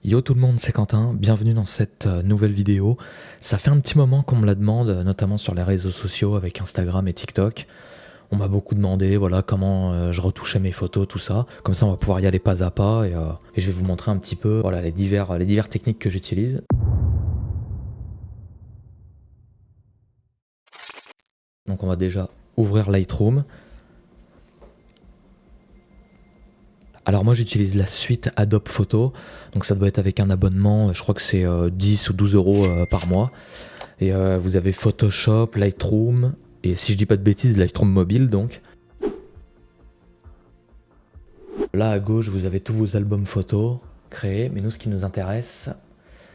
Yo tout le monde, c'est Quentin, bienvenue dans cette nouvelle vidéo. Ça fait un petit moment qu'on me la demande, notamment sur les réseaux sociaux avec Instagram et TikTok. On m'a beaucoup demandé voilà, comment je retouchais mes photos, tout ça. Comme ça on va pouvoir y aller pas à pas et je vais vous montrer un petit peu voilà, les divers techniques que j'utilise. Donc on va déjà ouvrir Lightroom. Alors moi j'utilise la suite Adobe Photo, donc ça doit être avec un abonnement, je crois que c'est 10 ou 12 euros par mois. Et vous avez Photoshop, Lightroom, et si je dis pas de bêtises, Lightroom mobile donc. Là à gauche vous avez tous vos albums photos créés, mais nous ce qui nous intéresse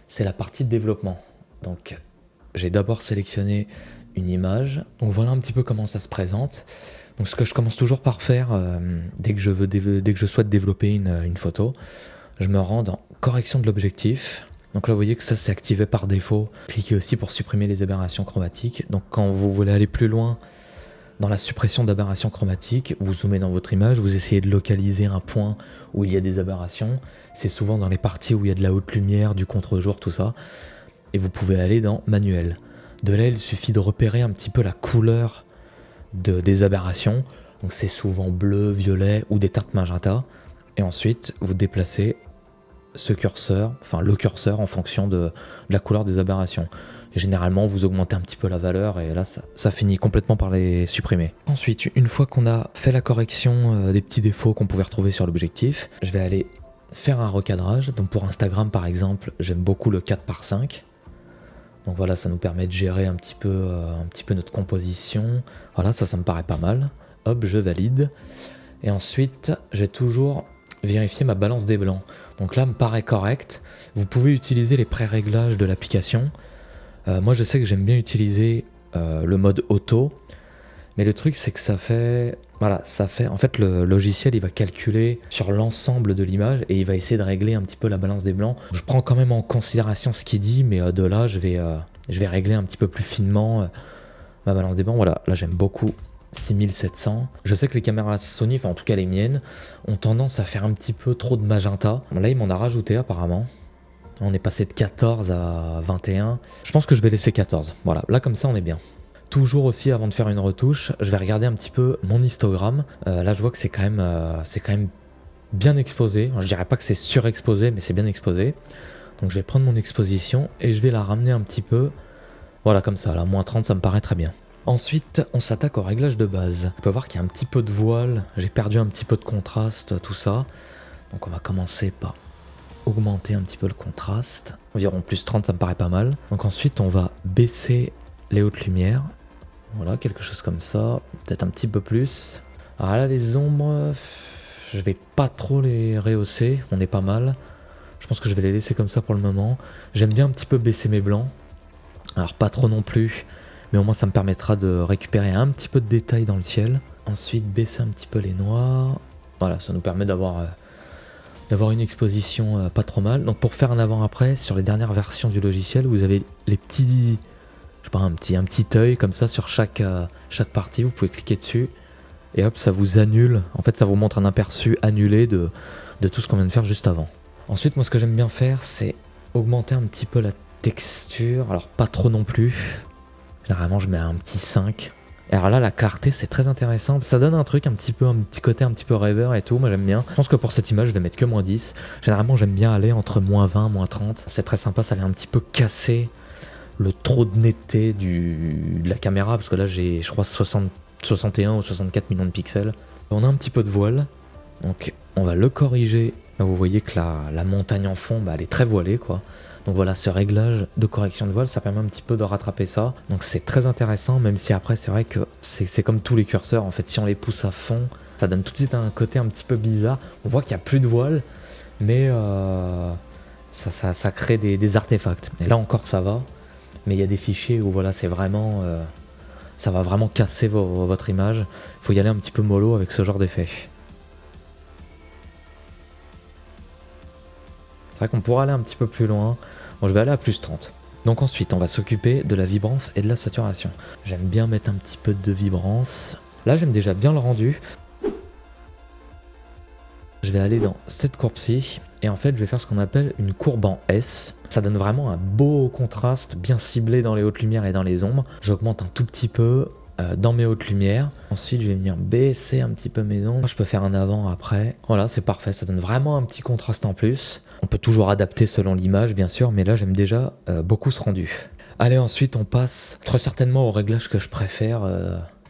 c'est la partie de développement. Donc j'ai d'abord sélectionné une image, donc voilà un petit peu comment ça se présente. Donc ce que je commence toujours par faire dès que je souhaite développer une photo, je me rends dans correction de l'objectif. Donc là vous voyez que ça c'est activé par défaut. Cliquez aussi pour supprimer les aberrations chromatiques. Donc quand vous voulez aller plus loin dans la suppression d'aberrations chromatiques, vous zoomez dans votre image, vous essayez de localiser un point où il y a des aberrations. C'est souvent dans les parties où il y a de la haute lumière, du contre-jour, tout ça. Et vous pouvez aller dans manuel. De là il suffit de repérer un petit peu la couleur des aberrations, donc c'est souvent bleu, violet ou des teintes magenta, et ensuite vous déplacez ce curseur, enfin le curseur en fonction de la couleur des aberrations. Et généralement vous augmentez un petit peu la valeur et là ça finit complètement par les supprimer. Ensuite, une fois qu'on a fait la correction des petits défauts qu'on pouvait retrouver sur l'objectif, je vais aller faire un recadrage. Donc pour Instagram par exemple, j'aime beaucoup le 4:5. Donc voilà, ça nous permet de gérer un petit peu notre composition. Voilà, ça me paraît pas mal. Hop, je valide. Et ensuite, je vais toujours vérifier ma balance des blancs. Donc là, me paraît correct. Vous pouvez utiliser les pré-réglages de l'application. Moi, je sais que j'aime bien utiliser le mode auto. Mais le truc, c'est que ça fait... En fait, le logiciel, il va calculer sur l'ensemble de l'image et il va essayer de régler un petit peu la balance des blancs. Je prends quand même en considération ce qu'il dit, mais de là, je vais régler un petit peu plus finement ma balance des blancs. Voilà, là, j'aime beaucoup 6700. Je sais que les caméras Sony, enfin en tout cas les miennes, ont tendance à faire un petit peu trop de magenta. Là, il m'en a rajouté apparemment. On est passé de 14 à 21. Je pense que je vais laisser 14. Voilà, là comme ça, on est bien. Toujours aussi, avant de faire une retouche, je vais regarder un petit peu mon histogramme. Là, je vois que c'est quand même bien exposé. Je dirais pas que c'est surexposé, mais c'est bien exposé. Donc, je vais prendre mon exposition et je vais la ramener un petit peu. Voilà, comme ça. Là, moins 30, ça me paraît très bien. Ensuite, on s'attaque au réglage de base. On peut voir qu'il y a un petit peu de voile. J'ai perdu un petit peu de contraste, tout ça. Donc, on va commencer par augmenter un petit peu le contraste. Environ plus 30, ça me paraît pas mal. Donc, ensuite, on va baisser les hautes lumières. Voilà, quelque chose comme ça, peut-être un petit peu plus. Alors là, les ombres, je vais pas trop les rehausser, on est pas mal. Je pense que je vais les laisser comme ça pour le moment. J'aime bien un petit peu baisser mes blancs. Alors pas trop non plus, mais au moins ça me permettra de récupérer un petit peu de détails dans le ciel. Ensuite, baisser un petit peu les noirs. Voilà, ça nous permet d'avoir une exposition pas trop mal. Donc pour faire un avant-après, sur les dernières versions du logiciel, vous avez les petits... Je sais pas, un petit œil comme ça sur chaque partie, vous pouvez cliquer dessus et hop, ça vous annule, en fait ça vous montre un aperçu annulé de tout ce qu'on vient de faire juste avant. Ensuite, moi ce que j'aime bien faire, c'est augmenter un petit peu la texture, alors pas trop non plus, généralement je mets un petit 5. Et alors là, la clarté c'est très intéressant, ça donne un truc un petit côté un petit peu rêveur et tout, moi j'aime bien. Je pense que pour cette image je vais mettre que moins 10, généralement j'aime bien aller entre moins 20, moins 30, c'est très sympa, ça vient un petit peu casser le trop de netteté de la caméra, parce que là j'ai je crois 61 ou 64 millions de pixels. On a un petit peu de voile, donc on va le corriger. Là, vous voyez que la montagne en fond, elle est très voilée quoi. Donc voilà, ce réglage de correction de voile, ça permet un petit peu de rattraper ça. Donc c'est très intéressant, même si après c'est vrai que c'est comme tous les curseurs, en fait si on les pousse à fond, ça donne tout de suite un côté un petit peu bizarre. On voit qu'il n'y a plus de voile, mais ça crée des artefacts. Et là encore ça va. Mais il y a des fichiers où voilà, c'est vraiment, ça va vraiment casser votre image. Il faut y aller un petit peu mollo avec ce genre d'effet. C'est vrai qu'on pourrait aller un petit peu plus loin. Bon, je vais aller à plus 30. Donc ensuite, on va s'occuper de la vibrance et de la saturation. J'aime bien mettre un petit peu de vibrance. Là, j'aime déjà bien le rendu. Je vais aller dans cette courbe-ci et en fait je vais faire ce qu'on appelle une courbe en S. Ça donne vraiment un beau contraste bien ciblé dans les hautes lumières et dans les ombres. J'augmente un tout petit peu dans mes hautes lumières. Ensuite je vais venir baisser un petit peu mes ombres. Je peux faire un avant, après. Voilà, c'est parfait, ça donne vraiment un petit contraste en plus. On peut toujours adapter selon l'image bien sûr, mais là j'aime déjà beaucoup ce rendu. Allez, ensuite on passe très certainement au réglage que je préfère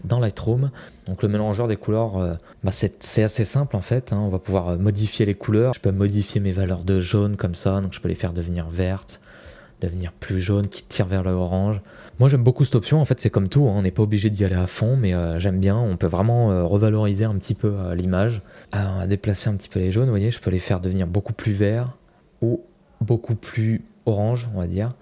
dans Lightroom. Donc le mélangeur des couleurs, c'est assez simple en fait, hein. On va pouvoir modifier les couleurs. Je peux modifier mes valeurs de jaune comme ça, donc je peux les faire devenir vertes, devenir plus jaune, qui tire vers l'orange. Moi j'aime beaucoup cette option, en fait c'est comme tout, hein. On n'est pas obligé d'y aller à fond, mais j'aime bien, on peut vraiment revaloriser un petit peu l'image. Alors, on va déplacer un petit peu les jaunes, vous voyez, je peux les faire devenir beaucoup plus verts ou beaucoup plus orange, on va dire.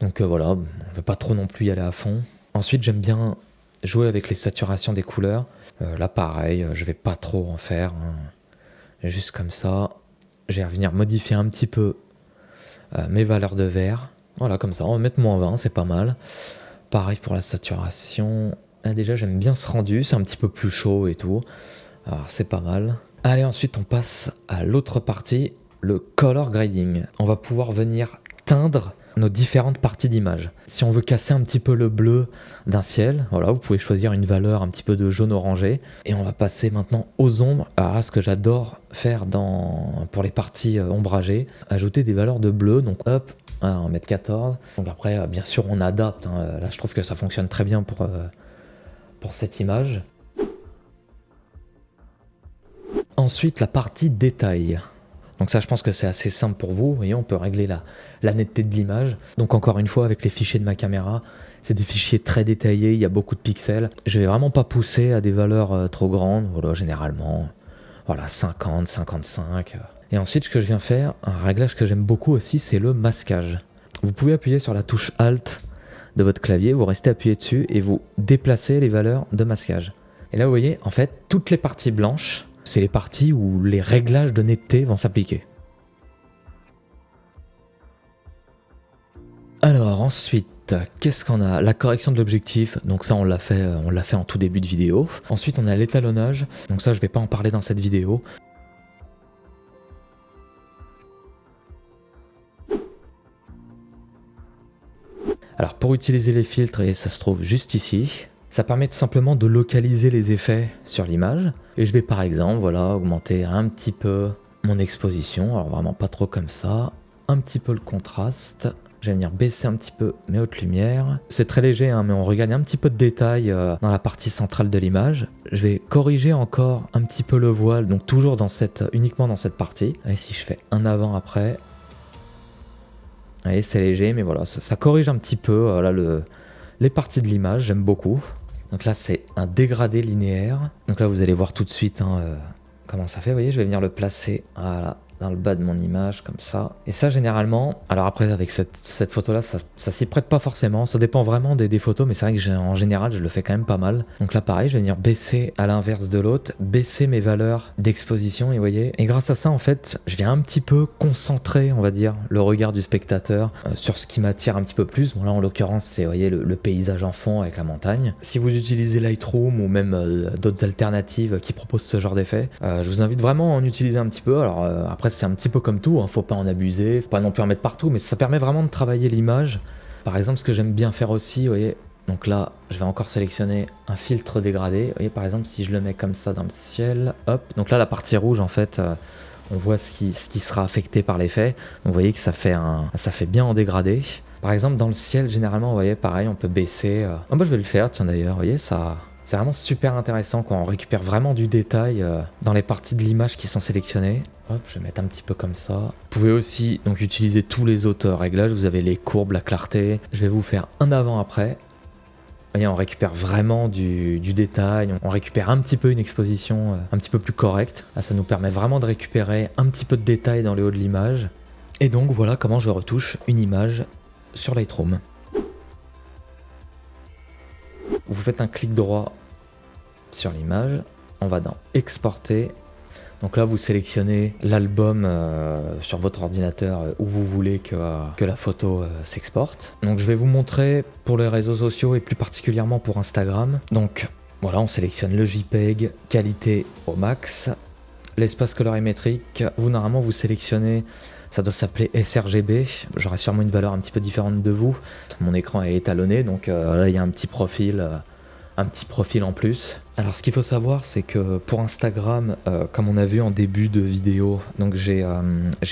Donc voilà, on ne veut pas trop non plus y aller à fond. Ensuite j'aime bien jouer avec les saturations des couleurs. Là pareil, je vais pas trop en faire, hein. Juste comme ça. Je vais revenir modifier un petit peu mes valeurs de vert. Voilà, comme ça, on va mettre -20, c'est pas mal. Pareil pour la saturation. Là, déjà j'aime bien ce rendu, c'est un petit peu plus chaud et tout. Alors c'est pas mal. Allez, ensuite on passe à l'autre partie, le color grading. On va pouvoir venir teindre nos différentes parties d'image. Si on veut casser un petit peu le bleu d'un ciel, voilà, vous pouvez choisir une valeur un petit peu de jaune orangé. Et on va passer maintenant aux ombres. Alors, ce que j'adore faire pour les parties ombragées, ajouter des valeurs de bleu. Donc hop, on va mettre 14. Donc après, bien sûr, on adapte, hein. Là, je trouve que ça fonctionne très bien pour cette image. Ensuite, la partie détail. Donc ça, je pense que c'est assez simple pour vous. Vous voyez, on peut régler la netteté de l'image. Donc encore une fois, avec les fichiers de ma caméra, c'est des fichiers très détaillés, il y a beaucoup de pixels. Je vais vraiment pas pousser à des valeurs trop grandes. Voilà, généralement, voilà, 50, 55. Et ensuite, ce que je viens faire, un réglage que j'aime beaucoup aussi, c'est le masquage. Vous pouvez appuyer sur la touche Alt de votre clavier, vous restez appuyé dessus et vous déplacez les valeurs de masquage. Et là, vous voyez, en fait, toutes les parties blanches, c'est les parties où les réglages de netteté vont s'appliquer. Alors ensuite, qu'est-ce qu'on a? La correction de l'objectif, donc ça on l'a fait en tout début de vidéo. Ensuite on a l'étalonnage, donc ça je vais pas en parler dans cette vidéo. Alors pour utiliser les filtres, et ça se trouve juste ici, ça permet tout simplement de localiser les effets sur l'image. Et je vais par exemple, voilà, augmenter un petit peu mon exposition, alors vraiment pas trop comme ça, un petit peu le contraste. Je vais venir baisser un petit peu mes hautes lumières. C'est très léger, hein, mais on regagne un petit peu de détail dans la partie centrale de l'image. Je vais corriger encore un petit peu le voile, donc toujours uniquement dans cette partie. Et si je fais un avant-après, vous voyez, c'est léger, mais voilà, ça corrige un petit peu les parties de l'image, j'aime beaucoup. Donc là, c'est un dégradé linéaire. Donc là, vous allez voir tout de suite comment ça fait. Vous voyez, je vais venir le placer, voilà, dans le bas de mon image, comme ça. Et ça, généralement, alors après, avec cette photo-là, ça s'y prête pas forcément. Ça dépend vraiment des photos, mais c'est vrai que en général, je le fais quand même pas mal. Donc là, pareil, je vais venir baisser à l'inverse de l'autre, baisser mes valeurs d'exposition, et vous voyez. Et grâce à ça, en fait, je viens un petit peu concentrer, on va dire, le regard du spectateur sur ce qui m'attire un petit peu plus. Bon, là, en l'occurrence, c'est, vous voyez, le paysage en fond avec la montagne. Si vous utilisez Lightroom ou même d'autres alternatives qui proposent ce genre d'effet, je vous invite vraiment à en utiliser un petit peu. Alors après, c'est un petit peu comme tout, hein, faut pas en abuser, faut pas non plus en mettre partout, mais ça permet vraiment de travailler l'image. Par exemple, ce que j'aime bien faire aussi, vous voyez, donc là, je vais encore sélectionner un filtre dégradé. Vous voyez, par exemple, si je le mets comme ça dans le ciel, hop, donc là, la partie rouge, en fait, on voit ce qui sera affecté par l'effet. Donc vous voyez que ça fait bien en dégradé. Par exemple, dans le ciel, généralement, vous voyez, pareil, on peut baisser. Moi, je vais le faire, tiens, d'ailleurs, vous voyez, ça... C'est vraiment super intéressant quand on récupère vraiment du détail dans les parties de l'image qui sont sélectionnées. Hop, je vais mettre un petit peu comme ça. Vous pouvez aussi donc utiliser tous les autres réglages. Vous avez les courbes, la clarté. Je vais vous faire un avant-après. Vous voyez, on récupère vraiment du détail. On récupère un petit peu une exposition un petit peu plus correcte. Là, ça nous permet vraiment de récupérer un petit peu de détail dans le haut de l'image. Et donc voilà comment je retouche une image sur Lightroom. Vous faites un clic droit sur l'image, on va dans exporter. Donc là vous sélectionnez l'album sur votre ordinateur où vous voulez que la photo s'exporte. Donc je vais vous montrer pour les réseaux sociaux et plus particulièrement pour Instagram. Donc voilà, on sélectionne le JPEG, qualité au max, l'espace colorimétrique, vous normalement vous sélectionnez, ça doit s'appeler sRGB, j'aurai sûrement une valeur un petit peu différente de vous. Mon écran est étalonné, donc là il y a un petit profil en plus. Alors ce qu'il faut savoir, c'est que pour Instagram, comme on a vu en début de vidéo, donc j'ai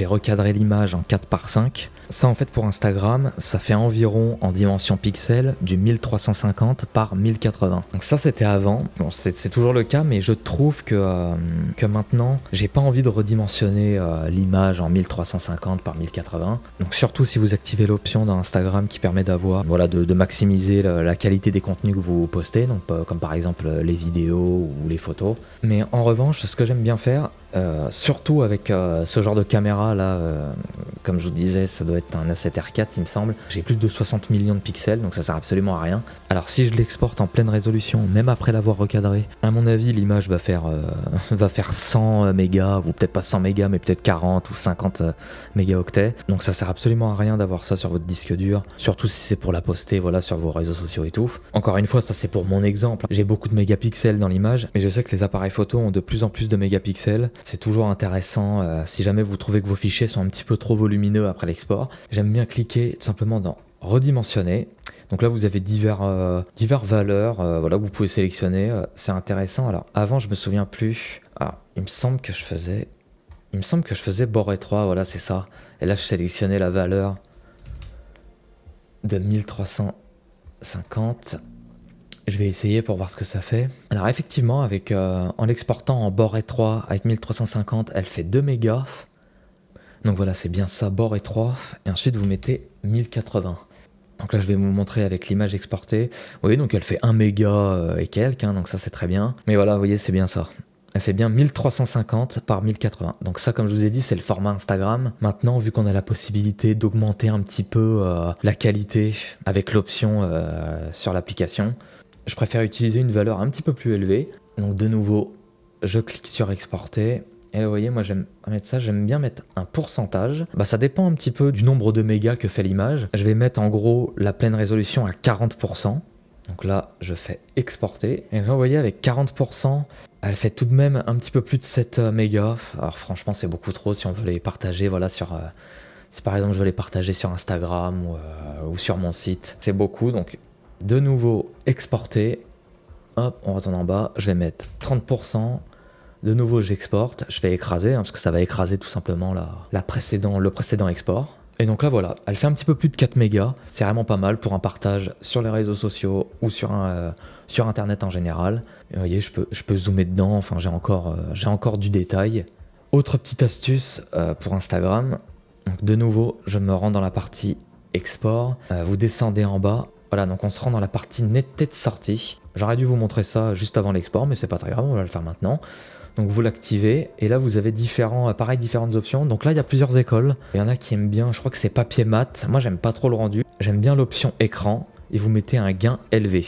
recadré l'image en 4:5. Ça en fait pour Instagram, ça fait environ en dimension pixels du 1350 par 1080. Donc ça c'était avant, bon, c'est toujours le cas, mais je trouve que maintenant, j'ai pas envie de redimensionner l'image en 1350 par 1080. Donc surtout si vous activez l'option dans Instagram qui permet d'avoir, voilà, de maximiser la qualité des contenus que vous postez, donc comme par exemple les vidéos ou les photos. Mais en revanche, ce que j'aime bien faire, surtout avec ce genre de caméra là, comme je vous disais, ça doit être un A7R4 il me semble, j'ai plus de 60 millions de pixels, donc ça sert absolument à rien. Alors si je l'exporte en pleine résolution, même après l'avoir recadré, à mon avis l'image va faire 100 mégas, ou peut-être pas 100 mégas, mais peut-être 40 ou 50 mégaoctets, donc ça sert absolument à rien d'avoir ça sur votre disque dur, surtout si c'est pour la poster, voilà, sur vos réseaux sociaux et tout. Encore une fois, ça c'est pour mon exemple, j'ai beaucoup de mégapixels dans l'image, mais je sais que les appareils photo ont de plus en plus de mégapixels. C'est toujours intéressant si jamais vous trouvez que vos fichiers sont un petit peu trop volumineux après l'export. J'aime bien cliquer tout simplement dans redimensionner. Donc là vous avez diverses valeurs, voilà, que vous pouvez sélectionner. C'est intéressant. Alors avant je me souviens plus. Ah, il me semble que je faisais bord étroit, voilà, c'est ça. Et là je sélectionnais la valeur de 1350. Je vais essayer pour voir ce que ça fait. Alors effectivement, en l'exportant en bord étroit avec 1350, elle fait 2 mégas. Donc voilà, c'est bien ça, bord étroit. Et ensuite, vous mettez 1080. Donc là, je vais vous montrer avec l'image exportée. Vous voyez, donc elle fait 1 méga et quelques, hein, donc ça c'est très bien. Mais voilà, vous voyez, c'est bien ça. Elle fait bien 1350 par 1080. Donc ça, comme je vous ai dit, c'est le format Instagram. Maintenant, vu qu'on a la possibilité d'augmenter un petit peu la qualité avec l'option sur l'application, je préfère utiliser une valeur un petit peu plus élevée. Donc de nouveau, je clique sur exporter. Et là, vous voyez, moi j'aime bien mettre un pourcentage. Bah, ça dépend un petit peu du nombre de mégas que fait l'image. Je vais mettre en gros la pleine résolution à 40%. Donc là, je fais exporter. Et là, vous voyez, avec 40%, elle fait tout de même un petit peu plus de 7 mégas. Alors franchement, c'est beaucoup trop si on veut les partager, voilà, si par exemple je veux les partager sur Instagram ou sur mon site. C'est beaucoup, donc de nouveau exporter. Hop, on retourne en bas. Je vais mettre 30%. De nouveau, j'exporte. Je vais écraser, hein, parce que ça va écraser tout simplement le précédent export. Et donc là, voilà, elle fait un petit peu plus de 4 mégas. C'est vraiment pas mal pour un partage sur les réseaux sociaux ou sur Internet en général. Et vous voyez, je peux zoomer dedans. Enfin, j'ai encore du détail. Autre petite astuce pour Instagram. Donc, de nouveau, je me rends dans la partie export. Vous descendez en bas. Voilà, donc on se rend dans la partie netteté de sortie. J'aurais dû vous montrer ça juste avant l'export, mais c'est pas très grave, on va le faire maintenant. Donc vous l'activez, et là vous avez différentes options. Donc là il y a plusieurs écoles. Il y en a qui aiment bien, je crois que c'est papier mat. Moi j'aime pas trop le rendu. J'aime bien l'option écran, et vous mettez un gain élevé.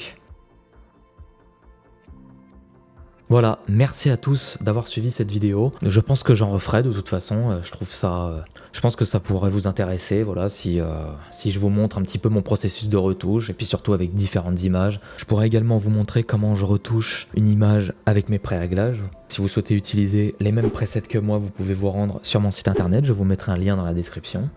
Voilà, merci à tous d'avoir suivi cette vidéo. Je pense que j'en referai de toute façon, je pense que ça pourrait vous intéresser, voilà, si je vous montre un petit peu mon processus de retouche, et puis surtout avec différentes images. Je pourrais également vous montrer comment je retouche une image avec mes pré-réglages. Si vous souhaitez utiliser les mêmes presets que moi, vous pouvez vous rendre sur mon site internet, je vous mettrai un lien dans la description.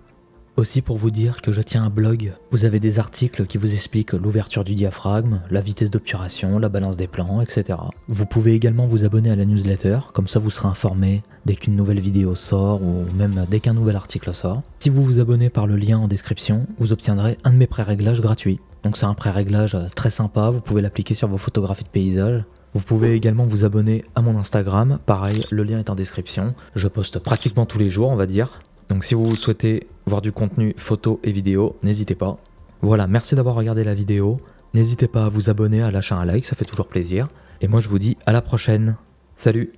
Aussi pour vous dire que je tiens un blog, vous avez des articles qui vous expliquent l'ouverture du diaphragme, la vitesse d'obturation, la balance des plans, etc. Vous pouvez également vous abonner à la newsletter, comme ça vous serez informé dès qu'une nouvelle vidéo sort ou même dès qu'un nouvel article sort. Si vous vous abonnez par le lien en description, vous obtiendrez un de mes pré-réglages gratuits. Donc c'est un pré-réglage très sympa, vous pouvez l'appliquer sur vos photographies de paysage. Vous pouvez également vous abonner à mon Instagram, pareil, le lien est en description. Je poste pratiquement tous les jours, on va dire. Donc si vous souhaitez voir du contenu photo et vidéo, n'hésitez pas. Voilà, merci d'avoir regardé la vidéo. N'hésitez pas à vous abonner, à lâcher un like, ça fait toujours plaisir. Et moi je vous dis à la prochaine. Salut!